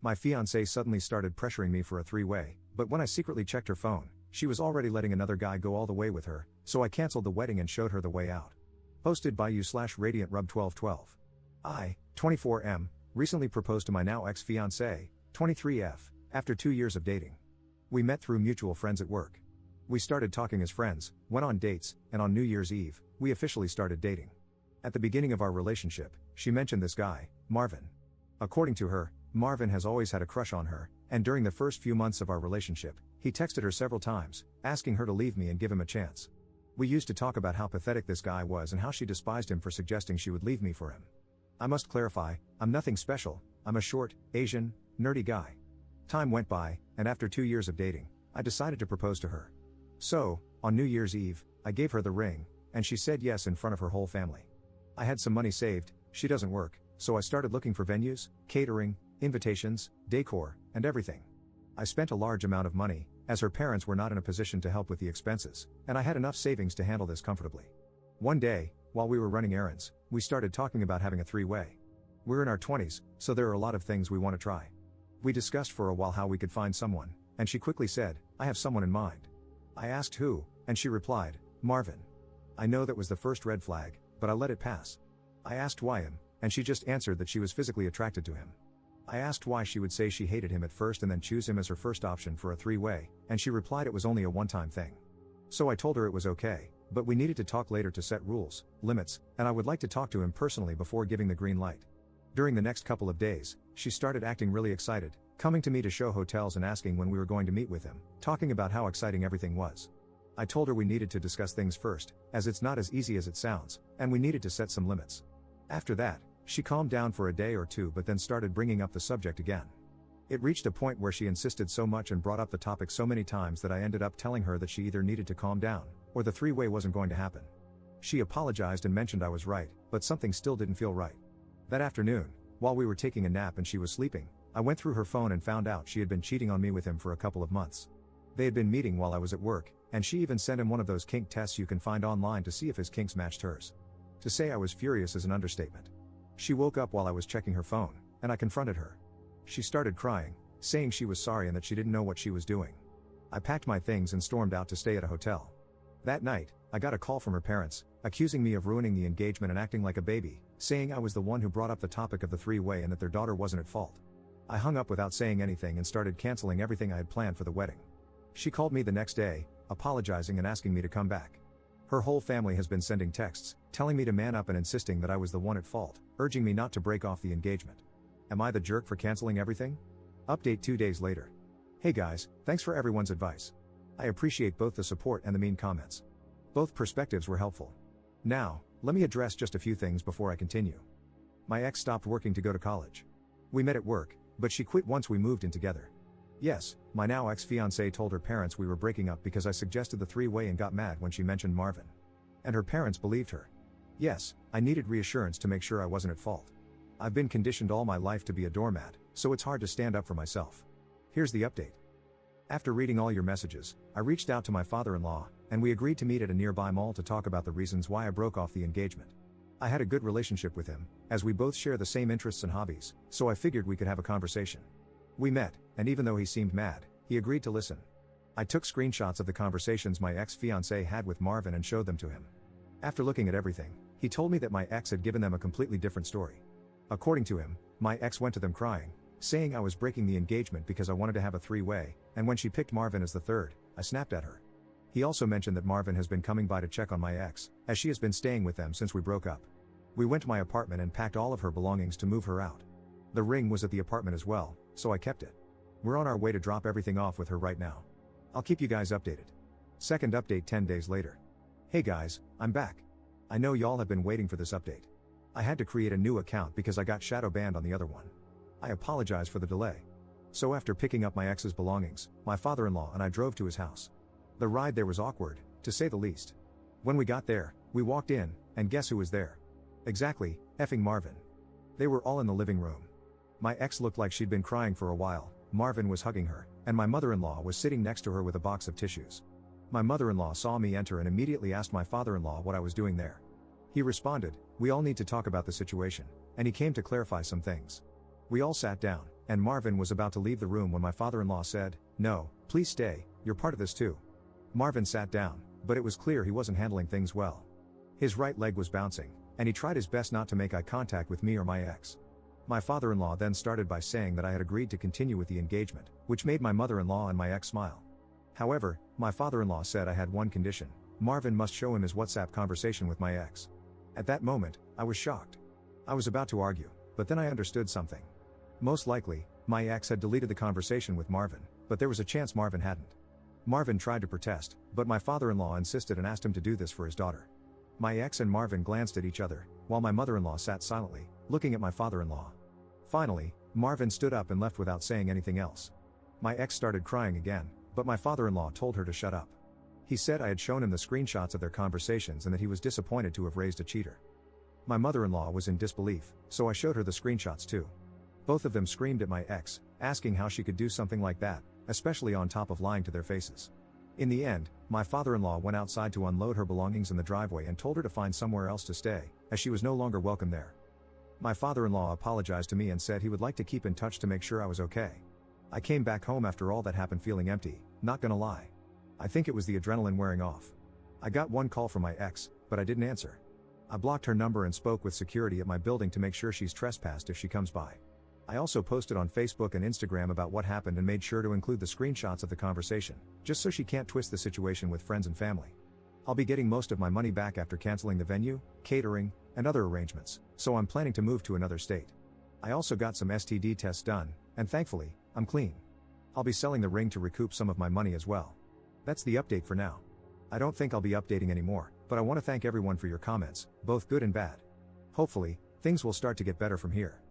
My fiancée suddenly started pressuring me for a three-way, but when I secretly checked her phone, she was already letting another guy go all the way with her, so I cancelled the wedding and showed her the way out. Posted by you/RadiantRub1212. I, 24M, recently proposed to my now ex-fiancée, 23F, after 2 years of dating. We met through mutual friends at work. We started talking as friends, went on dates, and on New Year's Eve, we officially started dating. At the beginning of our relationship, she mentioned this guy, Marvin. According to her, Marvin has always had a crush on her, and during the first few months of our relationship, he texted her several times, asking her to leave me and give him a chance. We used to talk about how pathetic this guy was and how she despised him for suggesting she would leave me for him. I must clarify, I'm nothing special, I'm a short, Asian, nerdy guy. Time went by, and after 2 years of dating, I decided to propose to her. So, on New Year's Eve, I gave her the ring, and she said yes in front of her whole family. I had some money saved, she doesn't work, so I started looking for venues, catering, invitations, decor, and everything. I spent a large amount of money, as her parents were not in a position to help with the expenses, and I had enough savings to handle this comfortably. One day, while we were running errands, we started talking about having a three-way. We're in our 20s, so there are a lot of things we want to try. We discussed for a while how we could find someone, and she quickly said, I have someone in mind. I asked who, and she replied, Marvin. I know that was the first red flag, but I let it pass. I asked why him, and she just answered that she was physically attracted to him. I asked why she would say she hated him at first and then choose him as her first option for a three-way, and she replied it was only a one-time thing. So I told her it was okay, but we needed to talk later to set rules, limits, and I would like to talk to him personally before giving the green light. During the next couple of days, she started acting really excited, coming to me to show hotels and asking when we were going to meet with him, talking about how exciting everything was. I told her we needed to discuss things first, as it's not as easy as it sounds, and we needed to set some limits. After that, she calmed down for a day or two but then started bringing up the subject again. It reached a point where she insisted so much and brought up the topic so many times that I ended up telling her that she either needed to calm down, or the three-way wasn't going to happen. She apologized and mentioned I was right, but something still didn't feel right. That afternoon, while we were taking a nap and she was sleeping, I went through her phone and found out she had been cheating on me with him for a couple of months. They had been meeting while I was at work, and she even sent him one of those kink tests you can find online to see if his kinks matched hers. To say I was furious is an understatement. She woke up while I was checking her phone, and I confronted her. She started crying, saying she was sorry and that she didn't know what she was doing. I packed my things and stormed out to stay at a hotel. That night, I got a call from her parents, accusing me of ruining the engagement and acting like a baby, saying I was the one who brought up the topic of the three-way and that their daughter wasn't at fault. I hung up without saying anything and started canceling everything I had planned for the wedding. She called me the next day, apologizing and asking me to come back. Her whole family has been sending texts, telling me to man up and insisting that I was the one at fault, urging me not to break off the engagement. Am I the jerk for canceling everything? Update 2 days later. Hey guys, thanks for everyone's advice. I appreciate both the support and the mean comments. Both perspectives were helpful. Now, let me address just a few things before I continue. My ex stopped working to go to college. We met at work, but she quit once we moved in together. Yes, my now ex-fiancée told her parents we were breaking up because I suggested the three-way and got mad when she mentioned Marvin. And her parents believed her. Yes, I needed reassurance to make sure I wasn't at fault. I've been conditioned all my life to be a doormat, so it's hard to stand up for myself. Here's the update. After reading all your messages, I reached out to my father-in-law, and we agreed to meet at a nearby mall to talk about the reasons why I broke off the engagement. I had a good relationship with him, as we both share the same interests and hobbies, so I figured we could have a conversation. We met, and even though he seemed mad, he agreed to listen. I took screenshots of the conversations my ex-fiancée had with Marvin and showed them to him. After looking at everything, he told me that my ex had given them a completely different story. According to him, my ex went to them crying, saying I was breaking the engagement because I wanted to have a three-way, and when she picked Marvin as the third, I snapped at her. He also mentioned that Marvin has been coming by to check on my ex, as she has been staying with them since we broke up. We went to my apartment and packed all of her belongings to move her out. The ring was at the apartment as well, so I kept it. We're on our way to drop everything off with her right now. I'll keep you guys updated. Second update 10 days later. Hey guys, I'm back. I know y'all have been waiting for this update. I had to create a new account because I got shadow banned on the other one. I apologize for the delay. So after picking up my ex's belongings, my father-in-law and I drove to his house. The ride there was awkward, to say the least. When we got there, we walked in, and guess who was there? Exactly, effing Marvin. They were all in the living room. My ex looked like she'd been crying for a while, Marvin was hugging her, and my mother-in-law was sitting next to her with a box of tissues. My mother-in-law saw me enter and immediately asked my father-in-law what I was doing there. He responded, "We all need to talk about the situation," and he came to clarify some things. We all sat down, and Marvin was about to leave the room when my father-in-law said, "No, please stay, you're part of this too." Marvin sat down, but it was clear he wasn't handling things well. His right leg was bouncing, and he tried his best not to make eye contact with me or my ex. My father-in-law then started by saying that I had agreed to continue with the engagement, which made my mother-in-law and my ex smile. However, my father-in-law said I had one condition: Marvin must show him his WhatsApp conversation with my ex. At that moment, I was shocked. I was about to argue, but then I understood something. Most likely, my ex had deleted the conversation with Marvin, but there was a chance Marvin hadn't. Marvin tried to protest, but my father-in-law insisted and asked him to do this for his daughter. My ex and Marvin glanced at each other, while my mother-in-law sat silently, looking at my father-in-law. Finally, Marvin stood up and left without saying anything else. My ex started crying again, but my father-in-law told her to shut up. He said I had shown him the screenshots of their conversations and that he was disappointed to have raised a cheater. My mother-in-law was in disbelief, so I showed her the screenshots too. Both of them screamed at my ex, asking how she could do something like that, especially on top of lying to their faces. In the end, my father-in-law went outside to unload her belongings in the driveway and told her to find somewhere else to stay, as she was no longer welcome there. My father-in-law apologized to me and said he would like to keep in touch to make sure I was okay. I came back home after all that happened feeling empty, not gonna lie. I think it was the adrenaline wearing off. I got one call from my ex, but I didn't answer. I blocked her number and spoke with security at my building to make sure she's trespassed if she comes by. I also posted on Facebook and Instagram about what happened and made sure to include the screenshots of the conversation, just so she can't twist the situation with friends and family. I'll be getting most of my money back after canceling the venue, catering, and other arrangements, so I'm planning to move to another state. I also got some STD tests done, and thankfully, I'm clean. I'll be selling the ring to recoup some of my money as well. That's the update for now. I don't think I'll be updating anymore, but I want to thank everyone for your comments, both good and bad. Hopefully, things will start to get better from here.